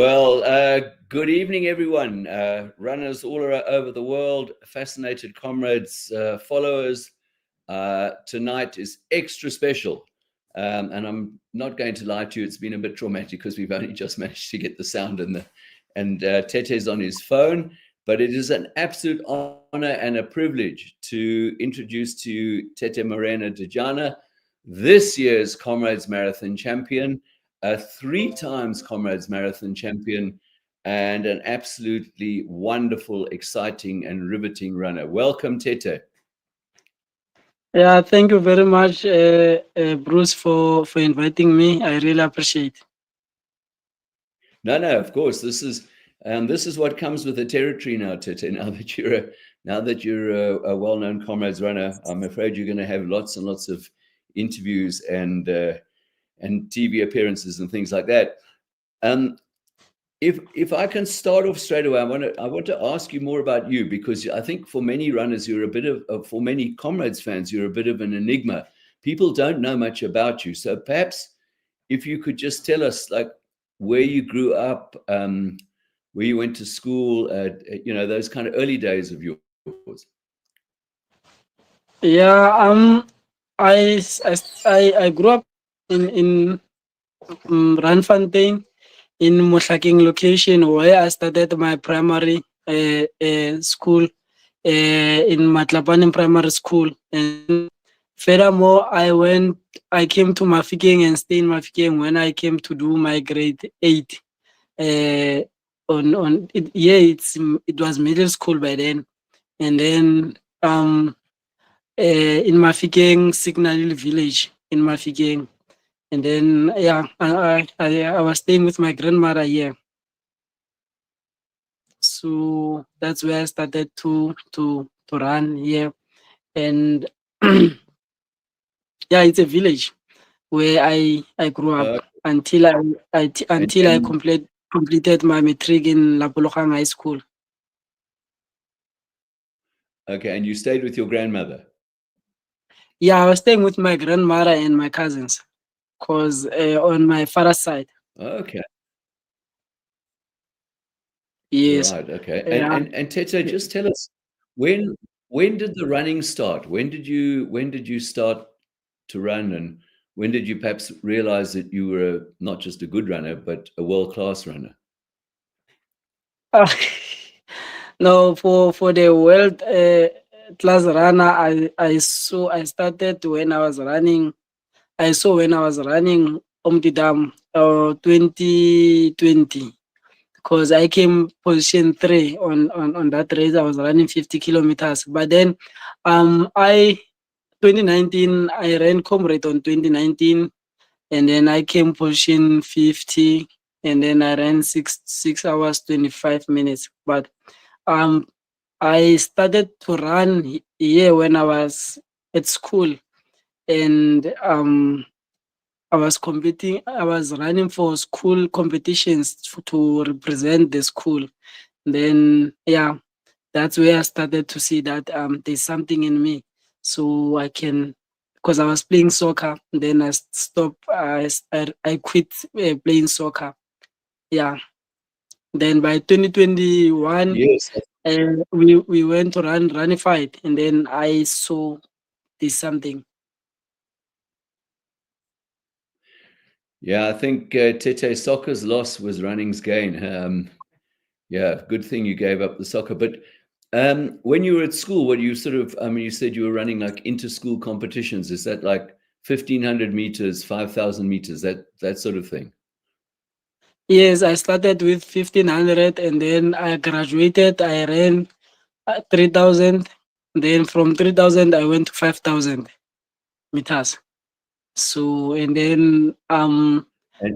Well, good evening, everyone. Runners all over the world, fascinated comrades, followers. Tonight is extra special. And I'm not going to lie to you, it's been a bit traumatic because we've only just managed to get the sound and Tete's on his phone. But it is an absolute honor and a privilege to introduce to you Tete Dijana, this year's Comrades Marathon champion, a 3 times Comrades Marathon champion, and an absolutely wonderful, exciting, and riveting runner. Welcome, Tete. Yeah, thank you very much, Bruce, for inviting me. I really appreciate. No, of course. This is what comes with the territory now, Tete. Now that you're a well-known Comrades runner, I'm afraid you're going to have lots and lots of interviews and TV appearances and things like that. Um, if I can start off straight away, I want to ask you more about you, because I think for many runners, you're a bit of for many Comrades fans, you're a bit of an enigma. People don't know much about you, so perhaps if you could just tell us, like, where you grew up, where you went to school, those kind of early days of yours. Yeah, I grew up in Randfontein in Mohlaking location where I started my primary school in Matlapanin Primary School, and furthermore I came to Mafikeng and stayed in Mafikeng when I came to do my grade 8. Uh, it was middle school by then, and then in Mafikeng Signal village in Mafikeng, and then I was staying with my grandmother here, so that's where I started to run here, and yeah, it's a village where I grew up Uh, until I and completed my matric in Lapolokgang High School. okay, and you stayed with your grandmother. Yeah, I was staying with my grandmother and my cousins, cause on my father's side. Okay, Yes. right. Okay, Yeah. and Tete, just tell us, when when did the running start? When did you start to run, and when did you perhaps realize that you were not just a good runner but a world-class runner? Uh, no, for the world class runner, I started when I was running. I saw when I was running Omdidam 2020, because I came position 3 on that race. I was running 50 kilometers, but then I 2019 I ran Comrade on 2019, and then I came position 50, and then I ran 6 hours 25 minutes. But um I started to run here when I was at school, and I was running for school competitions to represent the school. Then yeah, that's where I started to see that there's something in me, so I can, because I was playing soccer. Then I stopped. I quit playing soccer. Yeah. Then by 2021, Yes. we went to runified, and then I saw there's something. Yeah, I think Tete, soccer's loss was running's gain. Yeah, good thing you gave up the soccer. But when you were at school, what you sort of, I mean, you said you were running like inter-school competitions. Is that like 1,500 meters, 5,000 meters, that sort of thing? Yes, I started with 1500, and then I graduated. I ran 3000. Then from 3000, I went to 5000 meters. So, and then And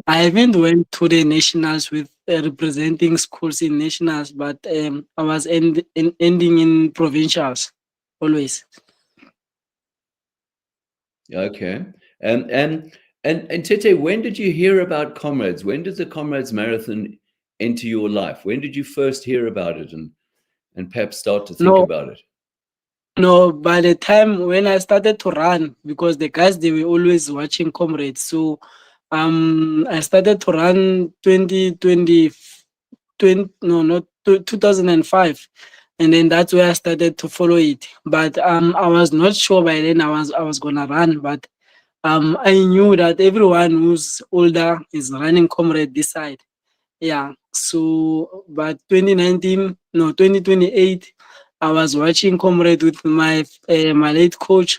I haven't went to the nationals with representing schools in nationals, but I was ending in provincials always. okay. And and and Tete, when did you hear about Comrades? When did the Comrades Marathon enter your life? When did you first hear about it and perhaps start to think No, about it? no, by the time when I started to run, because the guys, they were always watching Comrades. So I started to run 2020, 20, no, not 2005, and then that's where I started to follow it. But I was not sure by then I was gonna run, but I knew that everyone who's older is running Comrade this side. Yeah. So, but 2019, no, 2028, I was watching Comrade with my late coach,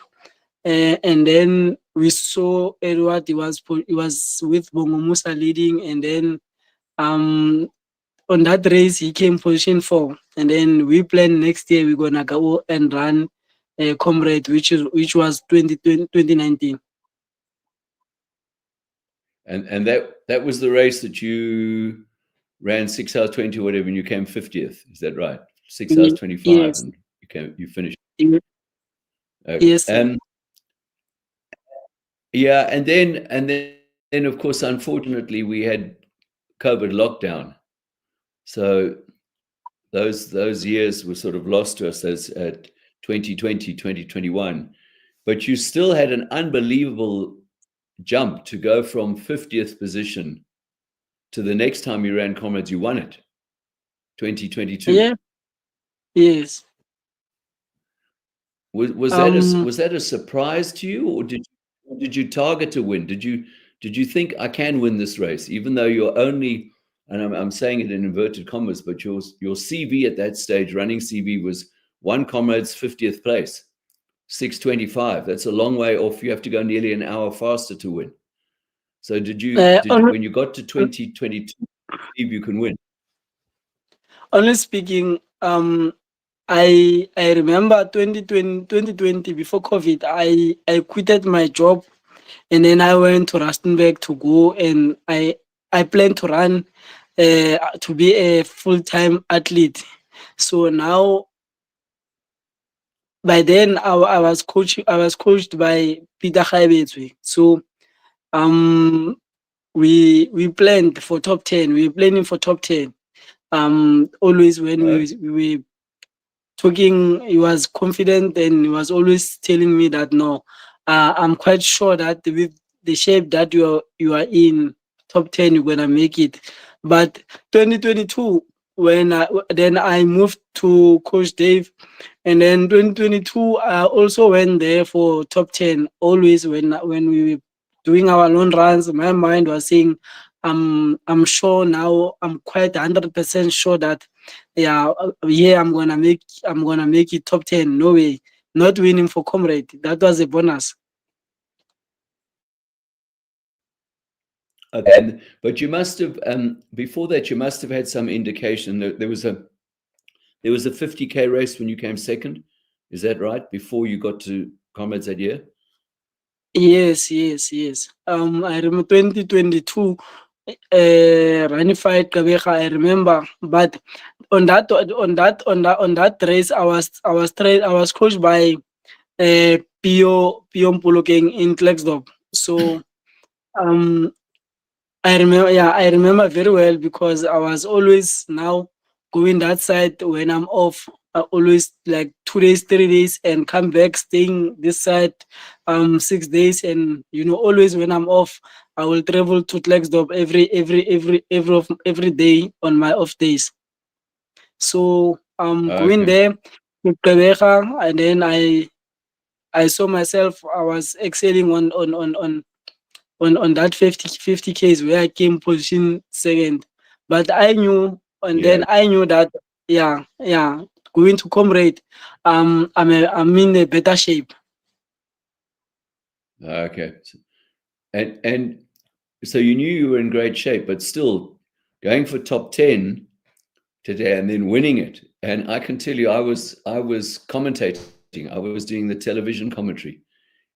and then we saw Edward. He was with Bongo Musa leading, and then um on that race he came position 4, and then we planned next year we're gonna go and run Comrade, which was 2019. And that was the race that you ran 6 hours 20 or whatever, and you came 50th. Is that right? 6 hours 25, Yes, and you finished. ye- Okay. yes, sir. Yeah, and then of course, unfortunately, we had COVID lockdown. So those years were sort of lost to us as at 2020, 2021. But you still had an unbelievable jump to go from 50th position to the next time you ran Comrades, you won it, 2022. Yeah, yes. Was that a surprise to you, or did you target to win? Did you think I can win this race, even though you're only, and I'm saying it in inverted commas, but your CV at that stage, running CV, was one Comrades 50th place, 6:25. That's a long way off. You have to go nearly an hour faster to win. So did Hon- when you got to 2022, believe you can win? Honestly speaking, I remember 2020 before COVID. I quitted my job, and then I went to Rustenburg to go, and I plan to run to be a full-time athlete. So now, by then I was coached by Peter Gaibetswe. So um we planned for top 10. We were planning for top 10. Always when Uh, we were talking, he was confident, and he was always telling me that no, I'm quite sure that with the shape that you are in, top 10 you're gonna make it. But 2022, then I moved to Coach Dave, and then 2022 I also went there for top 10. Always when we were doing our long runs, my mind was saying, I'm sure now, I'm quite 100% sure that yeah, yeah, I'm gonna make it top 10. No way. Not winning for Comrade. That was a bonus. okay, but you must have before that you must have had some indication that there was a 50K race when you came second. Is that right? Before you got to Comrades that year? Yes, yes, yes. I remember 2022 Ranified Kabeka, I remember. But on that race, I was coached by Pio Mpulokeng in Klexdorp. So um I remember very well, because I was always now going that side when I'm off. I always like 2 days, 3 days, and come back staying this side 6 days, and always when I'm off, I will travel to Klexdorp every day on my off days. So going Okay. there with Gqeberha, and then I saw myself, I was excelling on that 50 Ks where I came position second. But I knew, and Yeah. then I knew that yeah, going to Comrade, I'm in a better shape. Okay. And so you knew you were in great shape, but still going for top 10 today and then winning it. And I can tell you, I was commentating. I was doing the television commentary,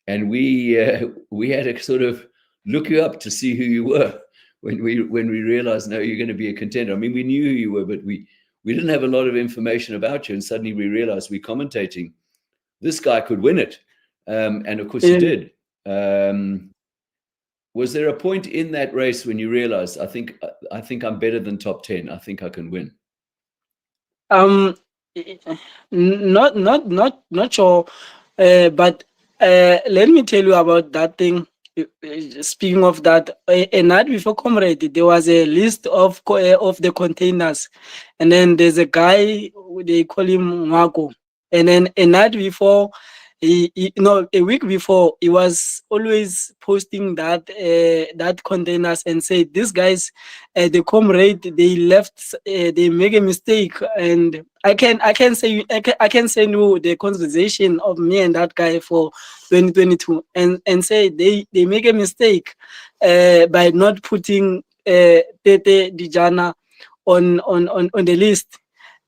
and we had to sort of look you up to see who you were when we realized, no, you're going to be a contender. I mean, we knew who you were, but we didn't have a lot of information about you, and suddenly we realized we're commentating. This guy could win it, and of course he Yeah. did. Was there a point in that race when you realized, I think I'm better than top 10? I think I can win. Um, not sure, but let me tell you about that thing. speaking of that, a night before Comrade, there was a list of the containers, and then there's a guy, they call him Mwako, and then a night before, no, a week before, he was always posting that containers and say, these guys, the Comrade, they left, they make a mistake, and I can send you the conversation of me and that guy for 2022, and say they make a mistake by not putting Tete Dijana on the list.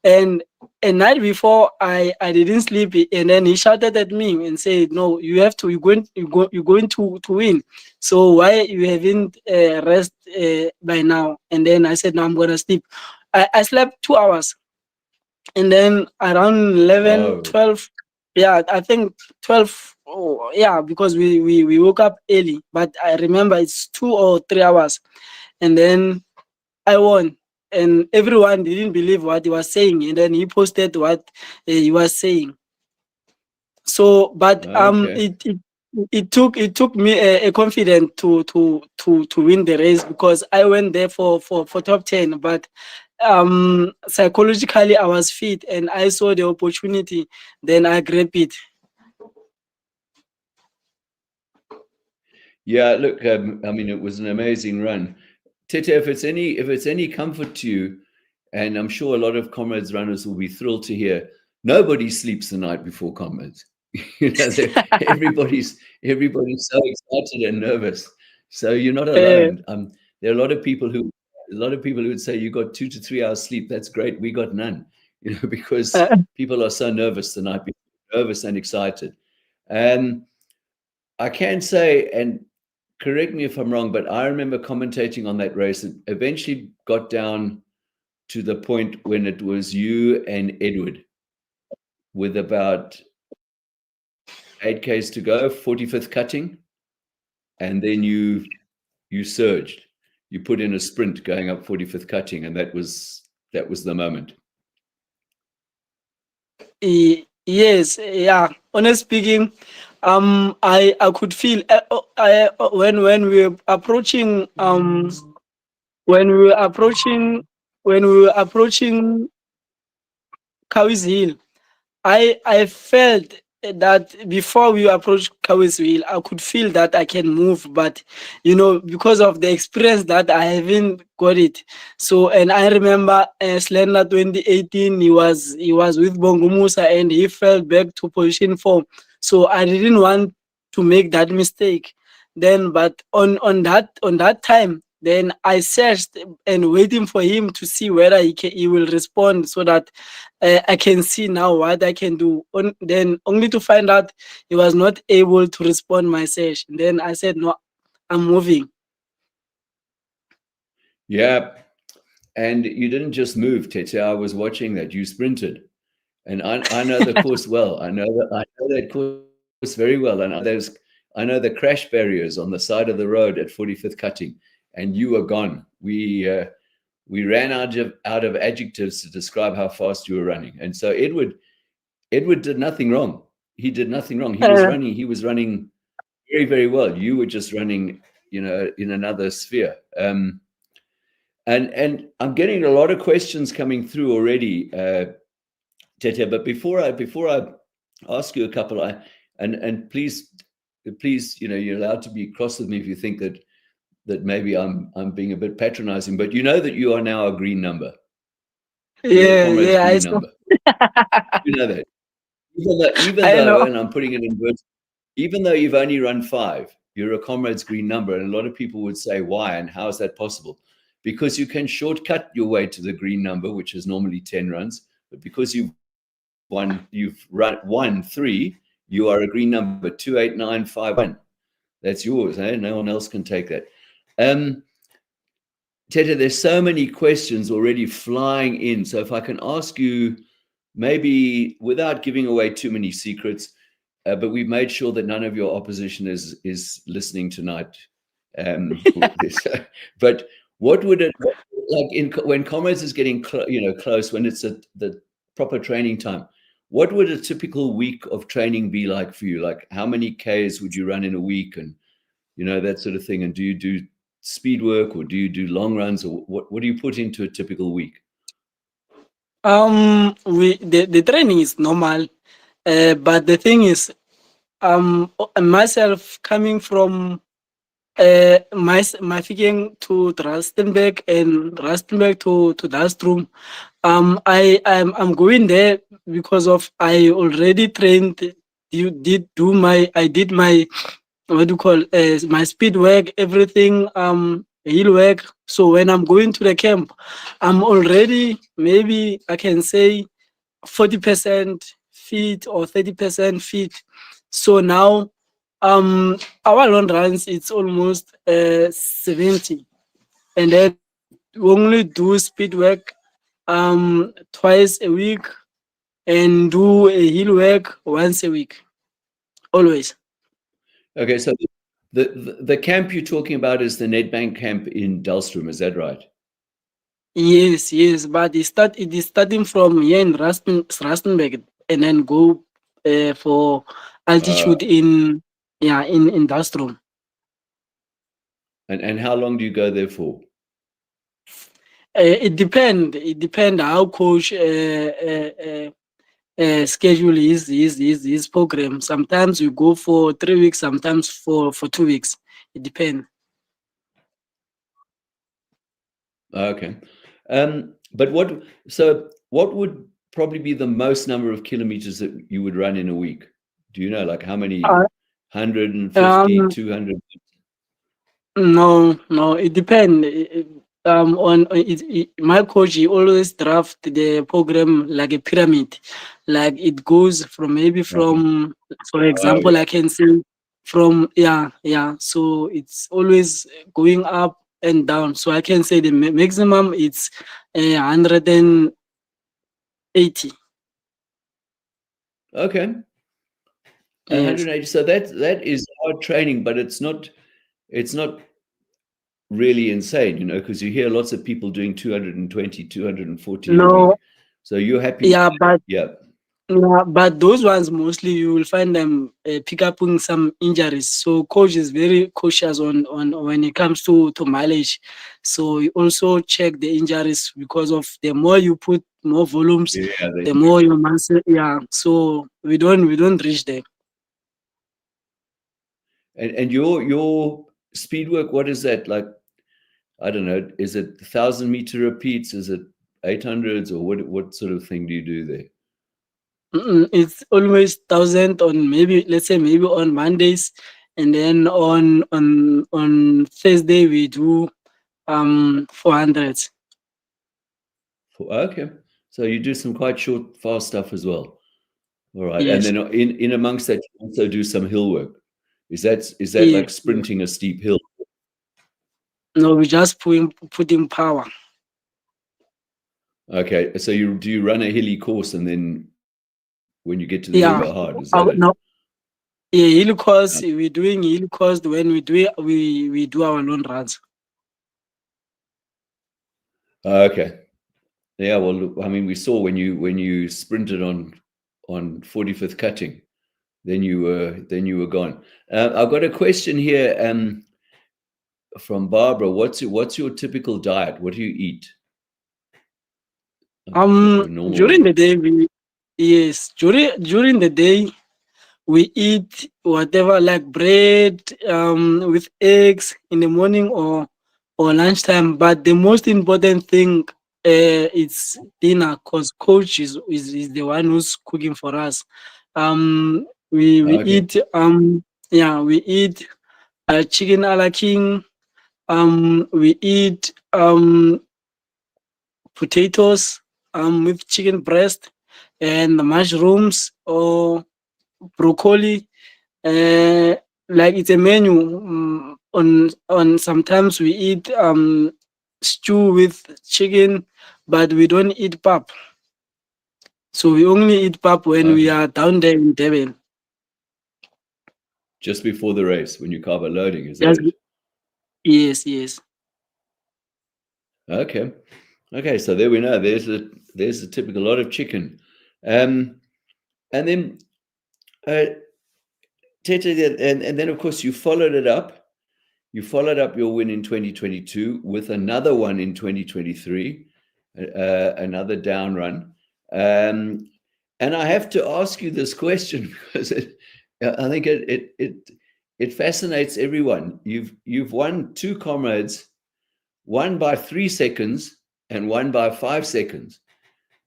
And a night before, I didn't sleep, and then he shouted at me and said, "No, you have to. You're going to win. So why you haven't rest by now?" And then I said, "No, I'm gonna sleep." I slept 2 hours, and then around 11, Oh, 12, yeah, I think 12. Oh, yeah, because we woke up early, but I remember it's 2 or 3 hours, and then I won, and everyone didn't believe what he was saying, and then he posted what he was saying. So, but okay. it took me a confidence to win the race, because I went there for top 10, but psychologically I was fit and I saw the opportunity, then I grabbed it. Yeah, look, I mean, it was an amazing run. Tete, if it's any comfort to you, and I'm sure a lot of Comrades runners will be thrilled to hear, nobody sleeps the night before Comrades. Everybody's so excited and nervous. So you're not Uh, alone. There are a lot of people who would say you got 2 to 3 hours sleep. That's great. We got none, because uh, people are so nervous the night before, nervous and excited. Um, I can say, and correct me if I'm wrong, but I remember commentating on that race. It eventually got down to the point when it was you and Edward with about 8Ks to go, 45th cutting, and then you surged. You put in a sprint going up 45th cutting, and that was the moment. yes, yeah. Honest speaking, I could feel when we were approaching when we were approaching when we were approaching Cowie's Hill. I felt that before we approached Cowie's Hill, I could feel that I can move, but because of the experience that I haven't got it. So, and I remember Slender 2018, he was with Bongo Musa and he fell back to position 4. So I didn't want to make that mistake. Then, but on that time, then I searched and waiting for him to see whether he will respond, so that I can see now what I can do. Then only to find out he was not able to respond my search. Then I said, no, I'm moving. Yeah, and you didn't just move, Tete. I was watching that. You sprinted. And I know the course well. I know that course very well. And I know the crash barriers on the side of the road at 45th cutting, and you were gone. We ran out of adjectives to describe how fast you were running. And so Edward did nothing wrong. He did nothing wrong. Uh, He was running very, very well. You were just running, in another sphere. And I'm getting a lot of questions coming through already, Tete. But before I ask you a couple, and please, you're allowed to be cross with me if you think that maybe I'm being a bit patronizing. But you know that you are now a green number. You're a yeah, Comrades yeah, I green saw. number. You know that. Even I though, know. and I'm putting it in words, even though you've only run 5, you're a Comrades green number. And a lot of people would say, why and how is that possible? Because you can shortcut your way to the green number, which is normally 10 runs. But because you've run 1-3, you are a green number, 28951. That's yours. No one else can take that. Tete, there's so many questions already flying in. So if I can ask you, maybe without giving away too many secrets, but we've made sure that none of your opposition is listening tonight. But what would it like when Comrades is getting close, when it's at the proper training time? What would a typical week of training be like for you? Like, how many Ks would you run in a week, and that sort of thing? And do you do speed work, or do you do long runs, or what do you put into a typical week? The training is normal, but the thing is, myself coming from my figure to Rustenburg and Rustenburg to Dastrom. I'm going there because of I already trained. I did my, what do you call, my speed work, everything, hill work. So when I'm going to the camp, I'm already, maybe I can say, 40% fit or 30% fit. So now, our long runs, it's almost 70, and then we only do speed work twice a week and do a hill work once a week, always. Okay, so the camp you're talking about is the Nedbank camp in Dulstrom, is that right? Yes, but it is starting from here in Rustenburg and then go for Uh, altitude in Dastrom. and how long do you go there for? It depend how coach schedule his program. Sometimes we go for 3 weeks, sometimes for 2 weeks. It depends. Okay. But what would probably be the most number of kilometers that you would run in a week? Do you know, like how many? Uh, 150, um, 200? no, it depends. My coach, he always draft the program like a pyramid, like it goes from maybe Okay. from, for Oh, example, I yeah. can say from, yeah. So it's always going up and down. So I can say the maximum it's 180. Okay. Yes. 180. So that is hard training, but it's not really insane, because you hear lots of people doing 220, 240 a week. No, So you're happy with yeah, that? but Yeah. yeah, but those ones mostly you will find them pick up on some injuries. So coach is very cautious on when it comes to mileage. So you also check the injuries because of the more you put more volumes, Yeah. the more your muscle. Yeah. So we don't reach there. And your speed work, what is that like? I don't know. Is it 1,000-meter repeats? Is it 800s, or what sort of thing do you do there? It's always 1,000 on, maybe let's say maybe on Mondays, and then on Thursday we do 400. Okay. So you do some quite short, fast stuff as well. All right. And Yes. then in amongst that, you also do some hill work. Is that Yes. like sprinting a steep hill? No, we just put in power. Okay. So do you run a hilly course, and then when you get to the hill, you Yeah. go hard? Is that it? No, yeah, hill Yeah. course. We're doing hill course when we do our long runs. Okay. Yeah. Well, look, I mean, we saw when you sprinted on 45th cutting, then you were gone. I've got a question here from Barbara. What's your typical diet? What do you eat? A normal During one. the day during the day we eat whatever, like bread with eggs in the morning or lunchtime. But the most important thing it's dinner, because coach is the one who's cooking for us. We Okay. eat we eat chicken a la king. We eat potatoes with chicken breast and the mushrooms or broccoli. Uh, like it's a menu. On sometimes we eat stew with chicken, but we don't eat pap. So we only eat pap when we Okay. are down there in Devon. Just before the race, when you're carbo loading, is that Yes, it? yes. Okay. Okay. So there we know. There's a typical lot of chicken, and then Tete, and then of course you followed it up. You followed up your win in 2022 with another one in 2023, another down run. And I have to ask you this question because I think it fascinates everyone. You've won 2 comrades, one by 3 seconds and one by 5 seconds,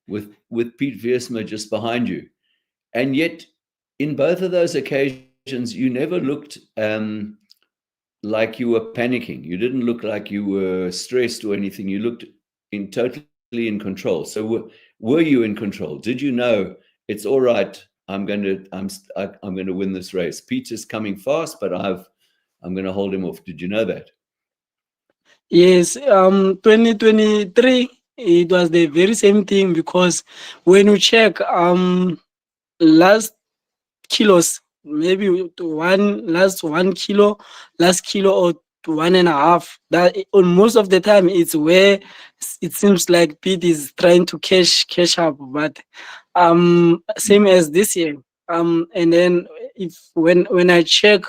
with Pete Wiersma just behind you. And yet, in both of those occasions, you never looked like you were panicking. You didn't look like you were stressed or anything. You looked totally in control. So were you in control? Did you know it's all right? I'm going to win this race. Peter's coming fast, but I'm going to hold him off. Did you know that? Yes, 2023, it was the very same thing, because when you check last kilos, maybe last 1 kilo, last kilo or 1.5. That on most of the time it's where it seems like Pete is trying to cash up, but same as this year. And then if when I check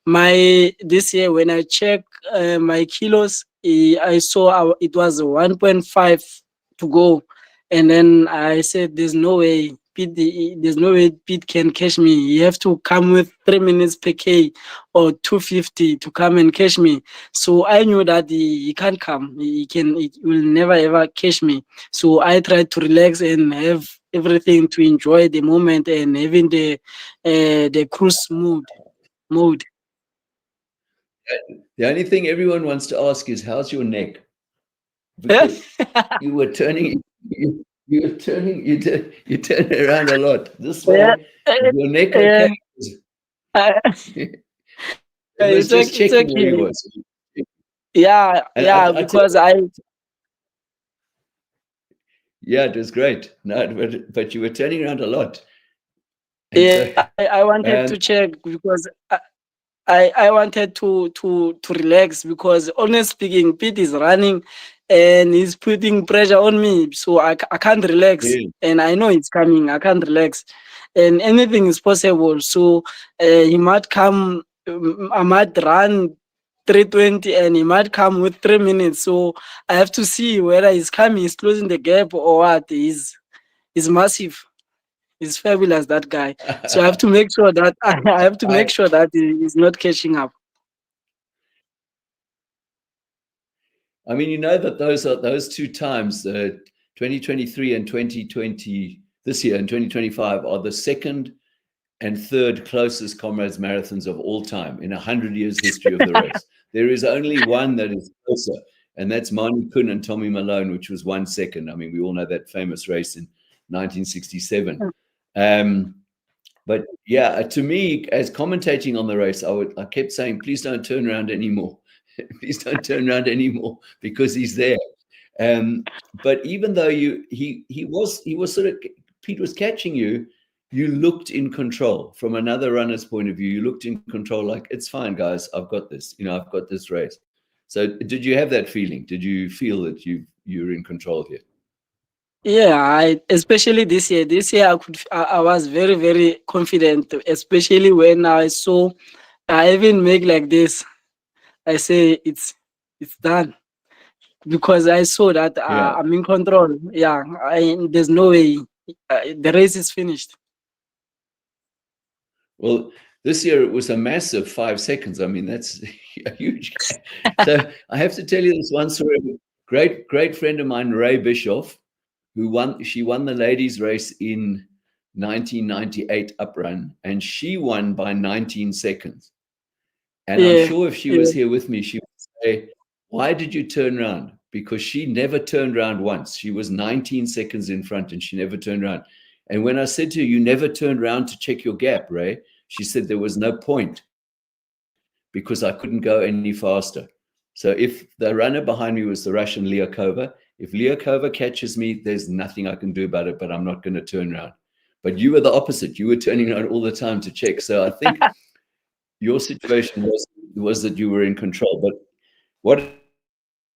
my this year, when I check my kilos, I saw it was 1.5 to go, and then I said, "There's no way there's no way Pete can catch me. You have to come with 3 minutes per K or 250 to come and catch me." So I knew that he can't come. He will never ever catch me. So I tried to relax and have everything to enjoy the moment and having the cruise mode. The only thing everyone wants to ask is, how's your neck? Because you were turning, you're around a lot. This Yeah, way, is your neck yeah, okay? uh, It was just it's checking where you okay. was. Yeah, And I tell because you, I yeah, it was great. No, but you were turning around a lot. And so, I wanted um, to check because I wanted to relax, because honestly speaking, Pete is running and he's putting pressure on me, so I can't relax, yeah. and I know it's coming. I can't relax, and anything is possible. So he might come. I might run 320, and he might come with 3 minutes. So I have to see whether he's coming, he's closing the gap, or what. He's massive. He's fabulous, that guy. So I have to make sure that I have to make I sure that he is not catching up. I mean, you know that those 2 times, 2023 and 2020, this year and 2025, are the second and third closest Comrades Marathons of all time in 100 years history of the race. There is only one that is closer, and that's Mani Kun and Tommy Malone, which was 1 second. I mean, we all know that famous race in 1967. Um, but yeah, to me, as commentating on the race, I kept saying, please don't turn around anymore. Please don't turn around anymore, because he's there. But even though he was sort of, Pete was catching you, you looked in control from another runner's point of view. You looked in control, like, it's fine, guys, I've got this. I've got this race. So did you have that feeling? Did you feel that you're in control here? Yeah, especially this year. This year, I was very, very confident, especially when I saw I even make like this. I say it's done, because I saw that Yeah. I'm in control. Yeah, there's no way the race is finished. Well, this year it was a massive 5 seconds. I mean, that's a huge gap. So I have to tell you this one story. Great friend of mine, Ray Bischoff, she won the ladies race in 1998 uprun, and she won by 19 seconds. And I'm Yeah, sure if she yeah, was here with me, she would say, why did you turn around? Because she never turned around once. She was 19 seconds in front and she never turned around. And when I said to her, you never turned around to check your gap, Ray, she said there was no point, because I couldn't go any faster. So if the runner behind me was the Russian Liakova, if Liakova catches me, there's nothing I can do about it, but I'm not going to turn around. But you were the opposite. You were turning around all the time to check. So I think your situation was that you were in control. But what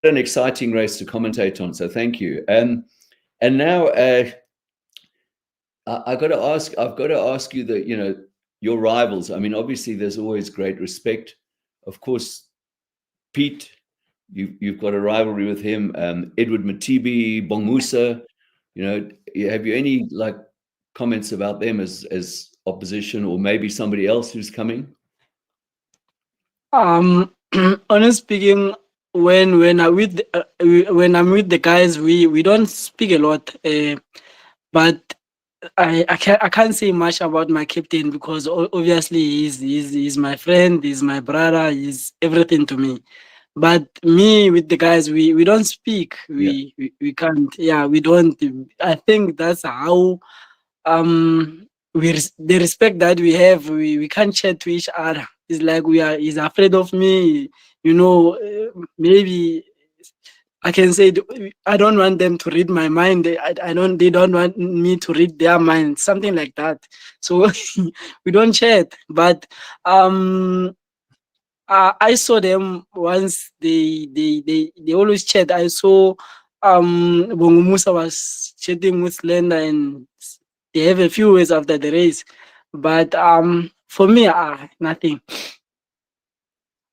an exciting race to commentate on. So thank you. And now I've got to ask you that, your rivals. I mean, obviously there's always great respect. Of course, Pete, you've got a rivalry with him. Edward Matibi, Bongmusa. Have you any like comments about them as opposition, or maybe somebody else who's coming? Honestly speaking, when I'm with the guys, we don't speak a lot. But I can't say much about my captain because obviously he's my friend, he's my brother, he's everything to me. But me with the guys, we don't speak. Yeah. We can't. Yeah, we don't. I think that's how the respect that we have. We can't chat to each other. It's like he's afraid of me. Maybe I can say I don't want them to read my mind. They don't want me to read their mind. Something like that. So we don't chat. But I saw them once. They always chat. I saw Bongo Musa was chatting with Slender, and they have a few words after the race. But for me, nothing.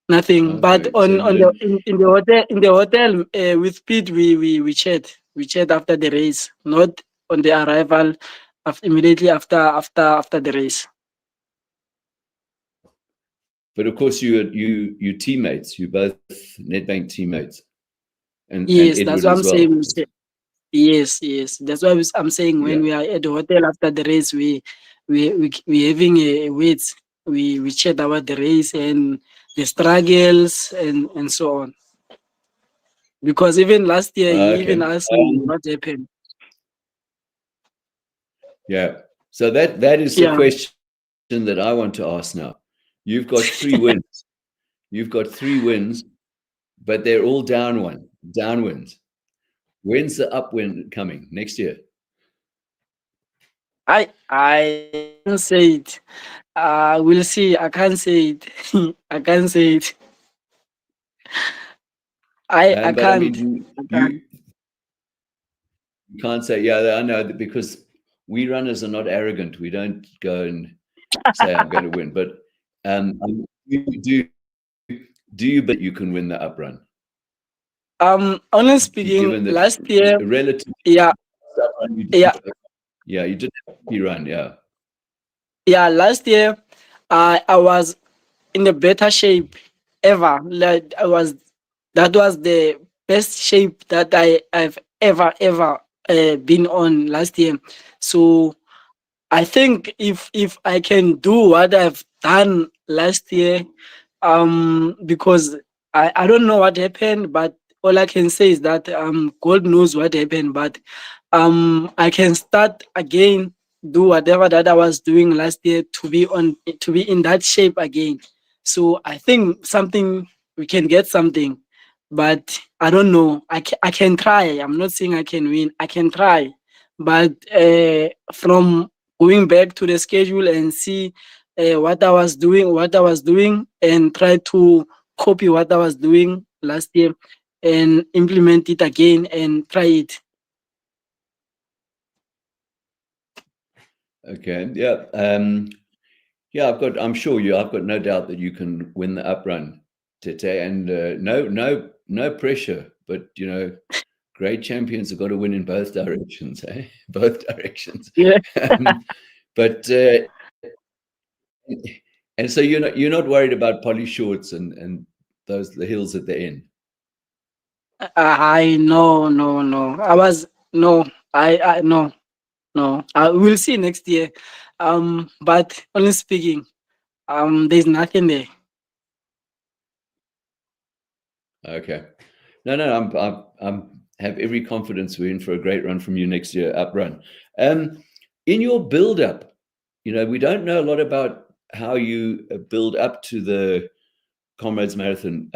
But Okay. So you don't. in the hotel with Pete, we chat after the race, not on the arrival, immediately after the race. But of course, you teammates. You both Nedbank teammates, and Yes, that's Edward what as I'm saying. well. Yes. That's why I'm saying when Yeah. we are at the hotel after the race, we having a wait. We chat about the race and the struggles and so on. Because even last year, he even Okay. asked me what happened. Yeah. So that is the Yeah. question that I want to ask now. You've got three wins. You've got three wins, but they're all downwinds. When's the upwind coming next year? I can't say it. We'll see. I can't say it. I can't say it. I But I can't. mean, I can't. you can't say, yeah, I know that because we runners are not arrogant. We don't go and say, I'm going to win. But do you believe you can win the uprun? Honestly speaking, Given that last year, relative yeah, uprun you yeah, did, yeah, you did a happy run, yeah. yeah. Last year, I was in the better shape ever. Like that was the best shape that I've ever been on last year. So I think if I can do what I've done last year, because I don't know what happened, but all I can say is that God knows what happened. But I can start again, do whatever that I was doing last year to be in that shape again. So I think something we can get something, but I don't know. I can try. I'm not saying I can win. I can try, but from going back to the schedule and see what I was doing, and try to copy what I was doing last year and implement it again and try it. Okay, yeah. Yeah, I'm sure I've got no doubt that you can win the uprun, Tete, and no pressure. But great champions have got to win in both directions, eh? Both directions. Yeah. Um, but and so you're not worried about poly shorts and those the hills at the end. I no. I was no. I no no. We'll see next year. But honestly speaking, there's nothing there. Okay. No. I'm have every confidence we're in for a great run from you next year, up run. In your build up, we don't know a lot about how you build up to the Comrades Marathon.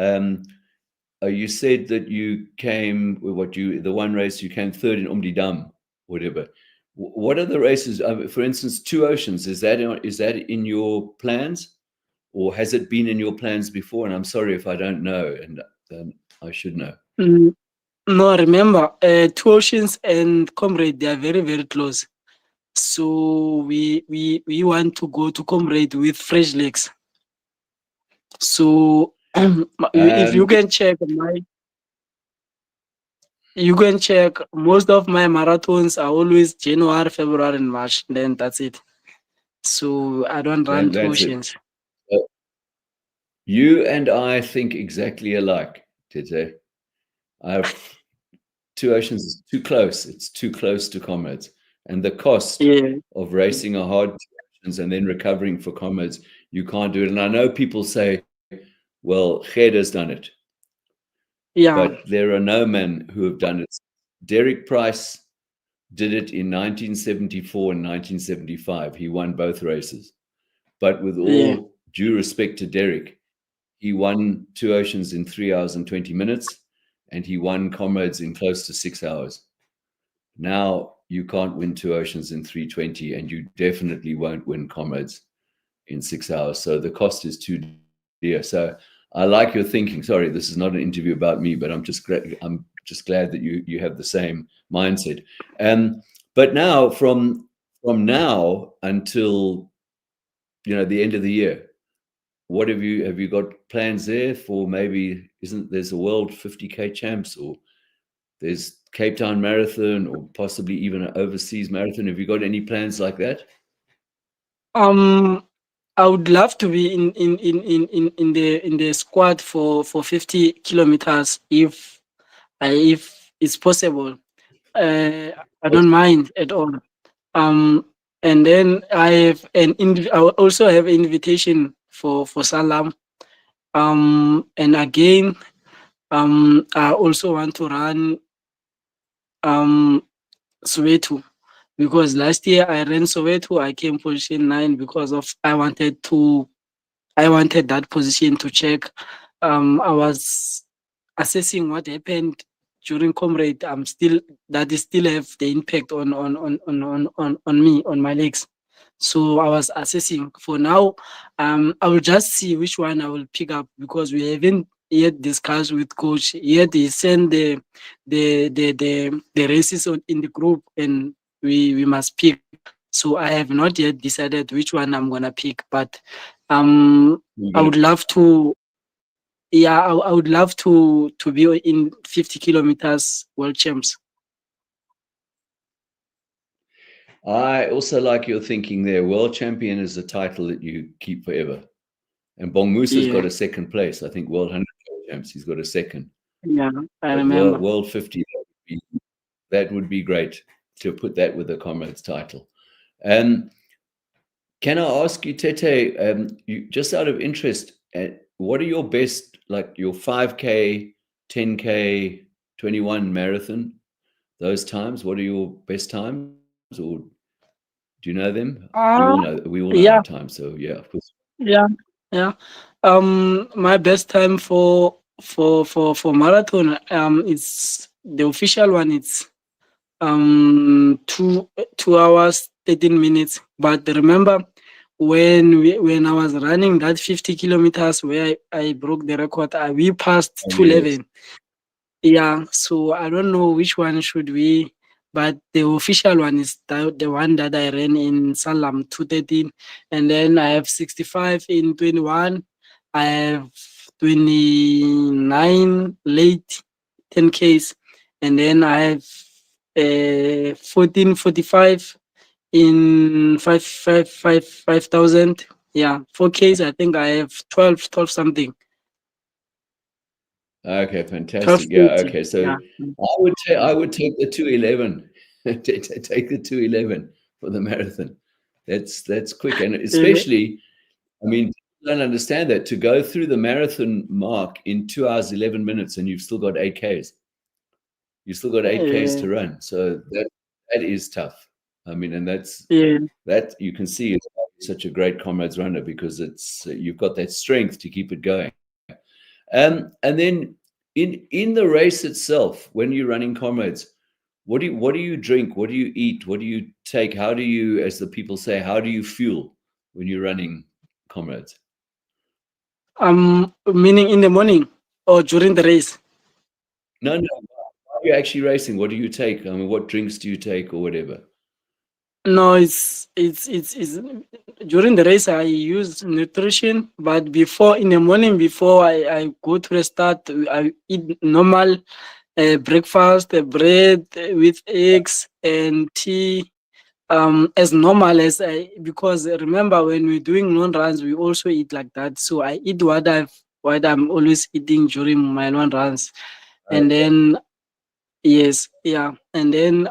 You said that you came the one race you came third in Umdidam, whatever. What are the races? For instance, Two Oceans. Is that in your plans, or has it been in your plans before? And I'm sorry if I don't know, and I should know. Mm, No, remember, Two Oceans and Comrade, they are very, very close. So we want to go to Comrade with fresh legs. So If you Um, can check you can check most of my marathons are always January, February, and March. Then that's it. So I don't run two that's it. oceans. So you and I think exactly alike, Tete. I've Two Oceans is too close. It's too close to Comrades. And the cost Yeah, of racing a hard Two Oceans and then recovering for Comrades, you can't do it. And I know people say, well, Ged has done it, yeah, but there are no men who have done it. Derek Price did it in 1974 and 1975. He won both races. But with yeah. all due respect to Derek, he won Two Oceans in 3 hours and 20 minutes, and he won Comrades in close to 6 hours. Now you can't win Two Oceans in 3:20, and you definitely won't win Comrades in 6 hours. So the cost is too dear. So I like your thinking. Sorry, this is not an interview about me, but I'm just glad that you have the same mindset. But now from now until the end of the year, what have you got plans there for? Maybe isn't there's a World 50K champs, or there's Cape Town Marathon, or possibly even an overseas marathon? Have you got any plans like that? Um, I would love to be in the squad for 50 kilometers if it's possible. I don't mind at all. Um, and then I also have an invitation for Salam. And again, I also want to run um Soweto, because last year I ran Soweto. I came position 9 because of I wanted that position to check. I was assessing what happened during Comrade. That is still have the impact on me, on my legs. So I was assessing. For now, I will just see which one I will pick up, because we haven't yet discussed with coach. Yet he sent the races in the group, and we must pick. So I have not yet decided which one I'm gonna pick, but You're I gonna would love to. Yeah, I would love to be in 50 kilometers world champs. I also like your thinking there. World champion is a title that you keep forever. And Bong Musa's Yeah, got a second place. I think World 100 champs, he's got a second. yeah, I But remember. World 50, that would be great to put that with the Comrades title. Um, can I ask you, Tete, just out of interest, what are your best, like your 5K, 10K, 21 marathon, those times? What are your best times? Or do you know them? Uh, We all know our yeah, time. So yeah, of course. yeah, yeah. My best time for marathon, it's the official one. It's 2 hours 13 minutes. But remember, when I was running that 50 kilometers where I broke the record, we passed Oh, yes. 211. Yeah, so I don't know which one should we, but the official one is the one that I ran in Salam 213, and then I have 65 in 21. I have 29 late 10Ks, and then I have 1445 in 5,000. Yeah, 4Ks. I think I have 12 something, Okay, fantastic. Yeah. 1230. Okay. So Yeah. I would take the 211. Take the 211 for the marathon. That's quick, and Uh, especially, I mean, people don't understand that to go through the marathon mark in 2 hours 11 minutes, and you've still got 8Ks. You've still got 8Ks uh, to run. So that is tough. I mean, and yeah. that you can see is why you're such a great comrades runner, because it's you've got that strength to keep it going. And then in the race itself, when you're running comrades, what do you drink? What do you eat? What do you take? How do you, as the people say, how do you fuel when you're running comrades? Meaning in the morning or during the race. No, no. While you're actually racing, what do you take? I mean, what drinks do you take or whatever? No, it's during the race I use nutrition, but before in the morning before I go to the start, I eat normal breakfast, bread with eggs and tea, as normal as I, because remember when we're doing long runs we also eat like that. So I eat what I'm always eating during my long runs, and then yes, yeah, and then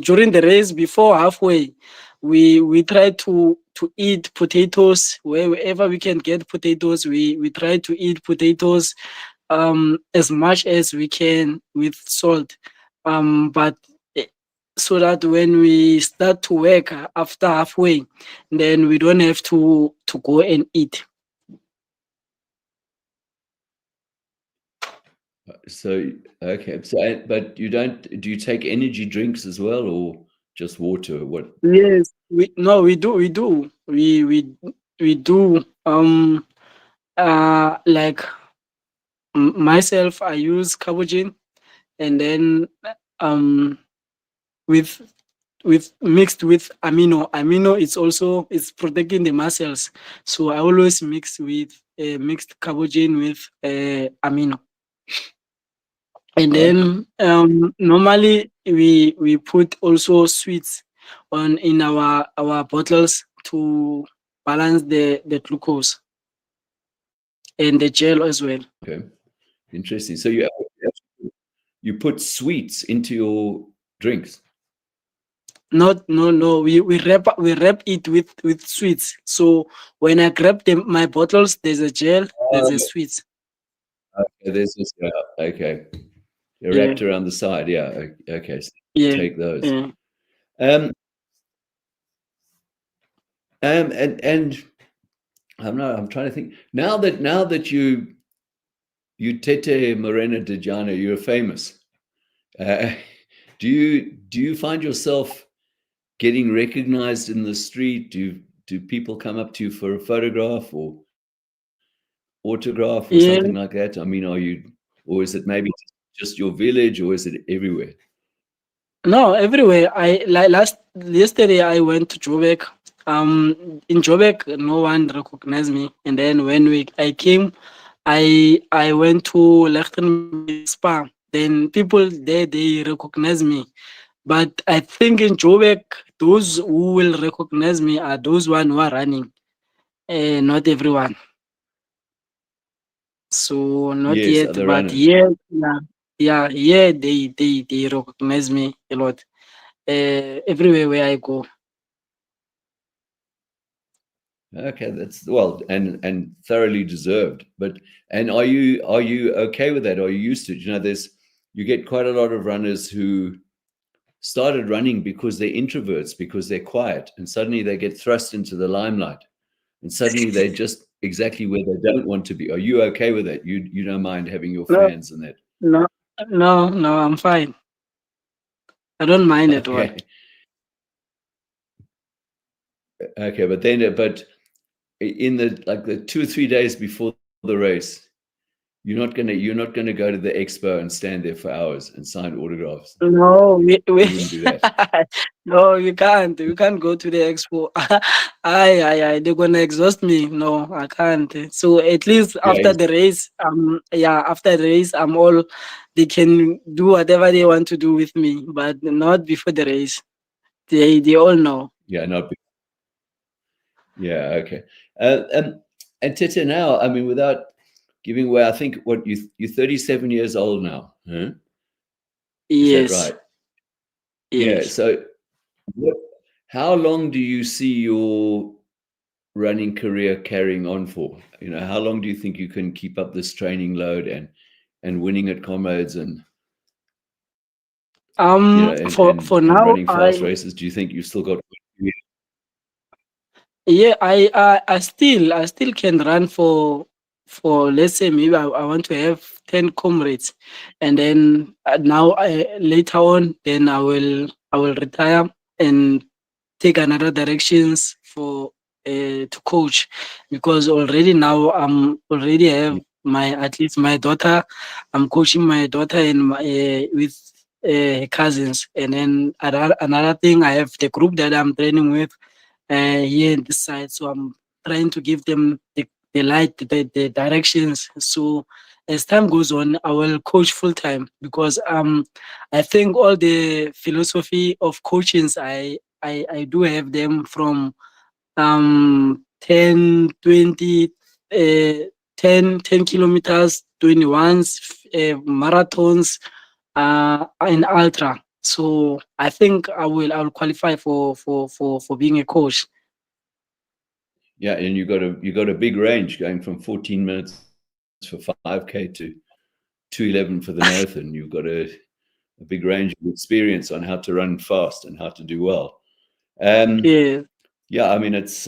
during the race before halfway we try to eat potatoes wherever we can get potatoes. We try to eat potatoes as much as we can with salt, but eh, so that when we start to work after halfway, then we don't have to go and eat. So okay, so but you don't, do you take energy drinks as well, or just water? What? Yes, we do like myself I use carbogen, and then um with mixed with amino, it's also it's protecting the muscles, so I always mix with mixed carbogen with amino. And Oh, then normally we put also sweets on in our bottles to balance the glucose and the gel as well. okay, interesting. So you put sweets into your drinks. Not no no we wrap it with sweets. So when I grab them my bottles, there's a gel, there's a Oh, sweets. okay, there's this. Okay, they're Yeah, wrapped around the side. Yeah. Okay. So yeah, take those. yeah. Um, and I'm not. I'm trying to think now that you Tete Morena Dijana, you're famous. Uh, do you find yourself getting recognized in the street? Do people come up to you for a photograph or autograph or something like Yeah, that? I mean, or is it maybe just your village, or is it everywhere? no, everywhere. I like last yesterday I went to Joburg. In Joburg no one recognized me, and then when we I came, I went to Lichtenberg Spa. Then people there they recognize me. But I think in Joburg, those who will recognize me are those one who are running, not everyone. So not Yes, yet, other but runners. yeah, they recognize me a lot. Everywhere where I go. Okay, that's well and thoroughly deserved. But and are you okay with that? Are you used to it? There's you get quite a lot of runners who started running because they're introverts, because they're quiet, and suddenly they get thrust into the limelight, and suddenly they're just exactly where they don't want to be. Are you okay with that? You don't mind having your No, fans and that? no, no, I'm fine. I don't mind at all. Okay, okay, but in the like the 2 or 3 days before the race, you're not gonna go to the expo and stand there for hours and sign autographs. No, we You wouldn't do that. no, you can't. You can't go to the expo. They're gonna exhaust me. No, I can't. So at least Yeah, after the race, after the race, I'm all. They can do whatever they want to do with me, but not before the race. They all know. yeah, not yeah, okay. And Tete, now, I mean, without giving away, I think what you're 37 years old now, huh? Is that Yes, right? Yeah. yes. So, what, how long do you see your running career carrying on for? How long do you think you can keep up this training load and winning at Comrades and and For now, running fast races? Do you think you've still got? yeah, I still can run for let's say maybe I want to have 10 comrades, and then now later on then I will retire and take another directions for to coach, because already now I'm already have my at least my daughter. I'm coaching my daughter and with cousins. And then another thing, I have the group that I'm training with here in this side. So I'm trying to give them the light, the directions. So as time goes on, I will coach full time because I think all the philosophy of coachings I do have them from 10, 20, 10 kilometers, 21s, marathons, and ultra. So I think I will qualify for being a coach. Yeah, and you got a big range going from 14 minutes for 5K to 2:11 for the marathon. You've got a big range of experience on how to run fast and how to do well. Um, Yeah, yeah, I mean it's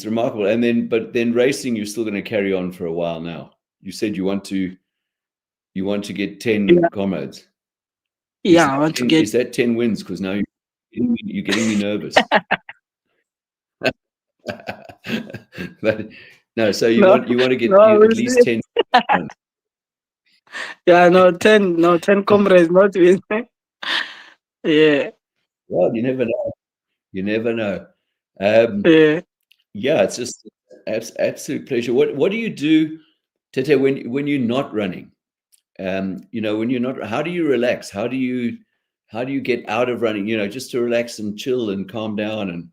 remarkable. And then, but then racing, you're still going to carry on for a while now. You said you want to get 10 yeah, comrades. Is yeah. I that want to 10, get. is that 10 wins? Because now you're getting me nervous. But no, so you No, want to get no, you we'll at least see. 10 runs. Yeah, no, 10, no, 10 comrades, not win. Yeah, Well, you never know. You never know. Um, yeah. yeah, it's just absolute pleasure. What do you do, Tete, when you're not running? When you're not, how do you relax? How do you get out of running? Just to relax and chill and calm down. And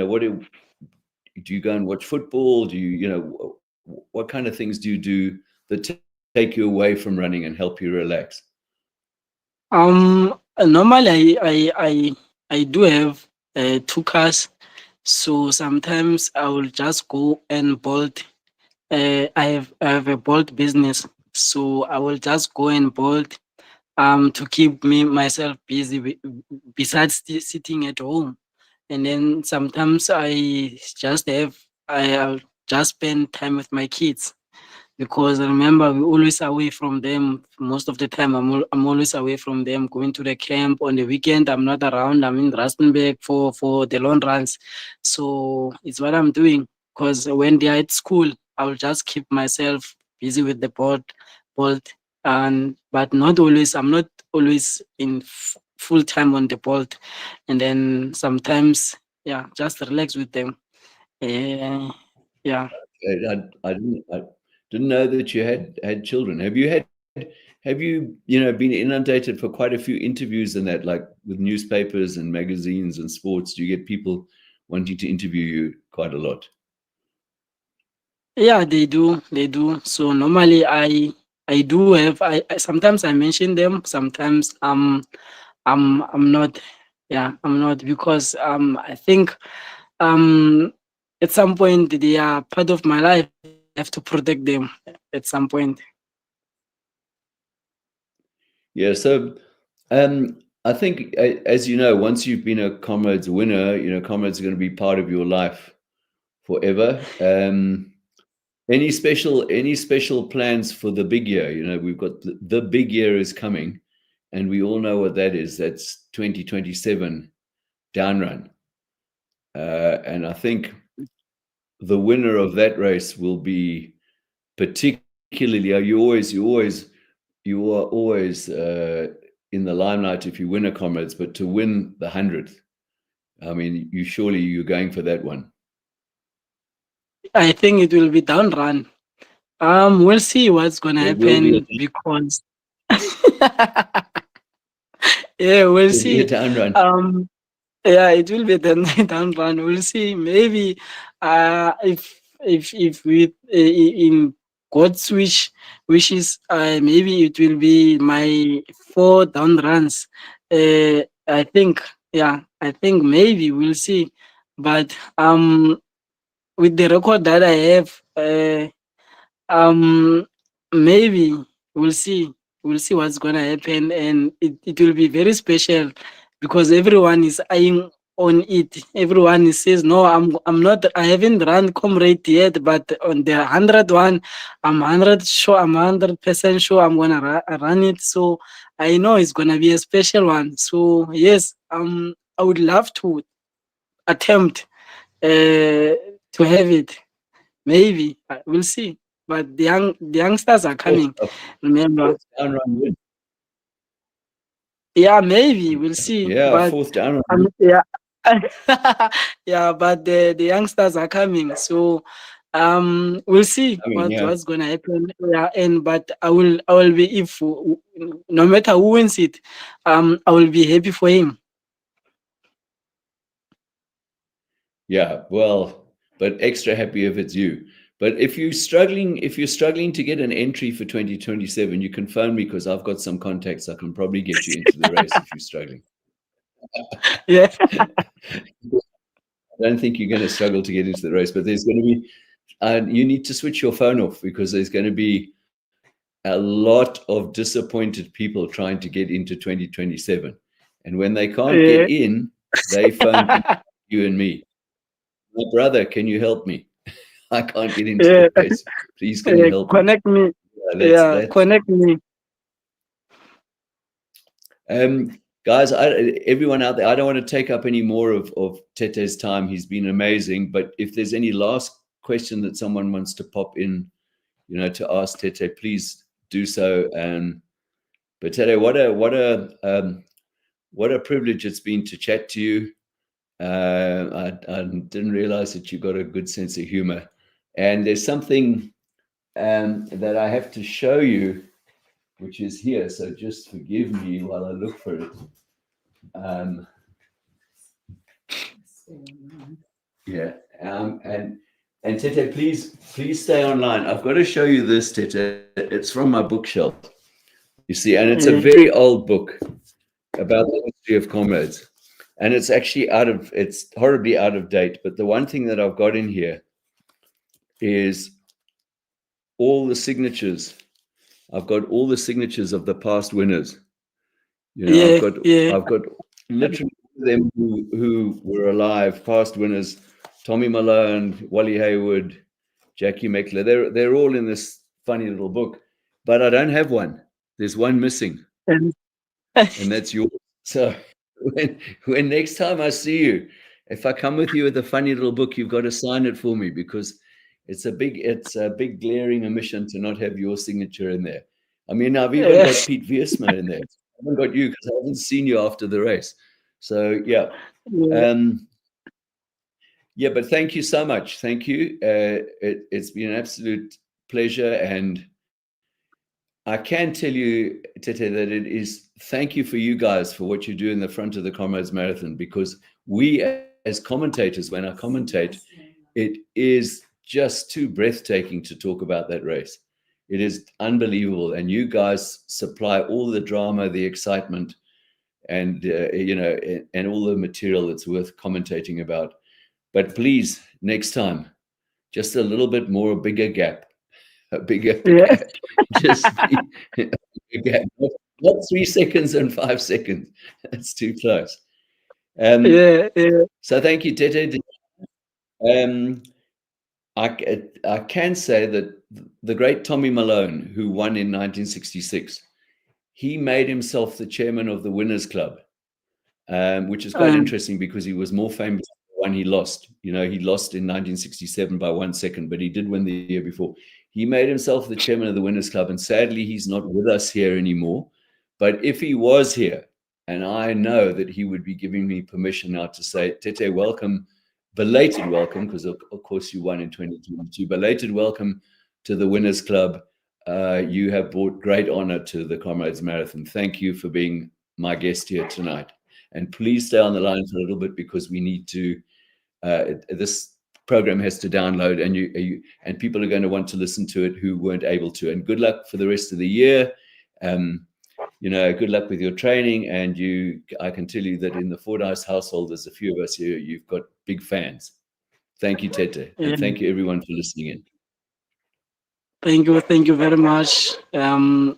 what do you go and watch football? Do what kind of things do you do that take you away from running and help you relax? Normally I do have two cars, so sometimes I will just go and bolt. I have a bolt business, so I will just go and bolt to keep me myself busy besides sitting at home. And then sometimes I'll just spend time with my kids because remember we're always away from them most of the time. I'm always away from them, going to the camp on the weekend. I'm not around. I'm in Rustenburg for the long runs, so it's what I'm doing. Because when they are at school, I will just keep myself busy with the bolt, and but not always. I'm not always in full time on the bolt, and then sometimes, yeah, just relax with them. Uh, yeah. I didn't know that you had children. Have you been inundated for quite a few interviews and that, like with newspapers and magazines and sports? Do you get people wanting to interview you quite a lot? Yeah, they do. They do. So normally I do have sometimes I mention them, sometimes I'm not. Yeah, I'm not because I think um at some point they are part of my life. I have to protect them at some point. Yeah. So, I think, as you know, once you've been a Comrades winner, Comrades are going to be part of your life forever. Any special plans for the big year? We've got the big year is coming, and we all know what that is. That's 2027 down run. And I think the winner of that race will be particularly. You are always in the limelight if you win a Comrades, but to win the 100th, I mean, you're going for that one. I think it will be down run. We'll see what's gonna It will be a, happen because yeah, we'll it'll be a see. down run. Um Yeah, it will be the night down run. We'll see. Maybe if we in God's wishes, maybe it will be my 4 down runs. I think, yeah, I think maybe we'll see. But with the record that I have, um, maybe we'll see. We'll see what's gonna happen, and it will be very special because everyone is eyeing on it. Everyone says, "No, I'm not. I haven't run Comrade yet, but on the 100 one, I'm 100 sure. I'm 100% sure I'm gonna run it. So I know it's gonna be a special one. So yes, I would love to attempt to have it. Maybe we'll see. But the youngsters are Of course, coming. of Remember, course, down run win. Yeah, maybe we'll see. Yeah, But fourth down. yeah, yeah. But the youngsters are coming, so we'll see I mean, yeah. what's gonna happen. Yeah, and but I will be if no matter who wins it, I will be happy for him. Yeah, well, but extra happy if it's you. But if you're struggling to get an entry for 2027, you can phone me because I've got some contacts. I can probably get you into the race if you're struggling. Yeah, I don't think you're going to struggle to get into the race, but there's going to be, you need to switch your phone off because there's going to be a lot of disappointed people trying to get into 2027. And when they can't get yeah, in, they phone you and me. My brother, can you help me? I can't get into yeah. the race. Please, can you help me? Connect me. Yeah, that's Yeah, that. connect me. Guys, everyone out there, I don't want to take up any more of Tete's time. He's been amazing. But if there's any last question that someone wants to pop in, to ask Tete, please do so. But Tete, what a privilege it's been to chat to you. I didn't realize that you got a good sense of humor. And there's something that I have to show you, which is here. So just forgive me while I look for it. Yeah. And Tete, please stay online. I've got to show you this, Tete. It's from my bookshelf. You see, and it's a Yeah, very old book about the history of Comrades. And it's actually it's horribly out of date. But the one thing that I've got in here is all the signatures. I've got all the signatures of the past winners. yeah, yeah, I've got literally them who were alive, past winners, Tommy Malone, Wally Hayward, Jackie Meckler. They're all in this funny little book, but I don't have one. There's one missing, and and that's yours. So when next time I see you, if I come with you with a funny little book, you've got to sign it for me because it's a big glaring omission to not have your signature in there. I mean, I've even got yes, Pete Viersma in there. I haven't got you because I haven't seen you after the race. So yeah. yeah, Um, yeah, but thank you so much. Thank you. It's been an absolute pleasure. And I can tell you, Tete, that it is thank you for you guys for what you do in the front of the Comrades Marathon, because we as commentators, when I commentate, it is just too breathtaking to talk about that race. It is unbelievable. And you guys supply all the drama, the excitement, and, and all the material that's worth commentating about. But please, next time, just a little bit more, a bigger yeah, gap. Just be a bigger gap. Not 3 seconds and 5 seconds. That's too close. yeah, yeah. So thank you, Tete. Um, I can say that the great Tommy Malone, who won in 1966, he made himself the chairman of the Winners Club. Which is quite Um, interesting because he was more famous for the one he lost. He lost in 1967 by 1 second, but he did win the year before. He made himself the chairman of the Winners Club, and sadly, he's not with us here anymore. But if he was here, and I know that he would be giving me permission now to say, Tete, welcome, belated welcome, because of course you won in 2022, belated welcome to the Winners Club. You have brought great honor to the Comrades Marathon. Thank you for being my guest here tonight. And please stay on the line for a little bit because we need to. This program has to download, and people are going to want to listen to it who weren't able to. And good luck for the rest of the year. Good luck with your training. And I can tell you that in the Fordyce household, there's a few of us here. You've got big fans. Thank you, Tete, yeah. and thank you everyone for listening in. Thank you very much. And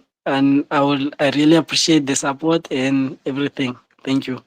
I really appreciate the support and everything. Thank you.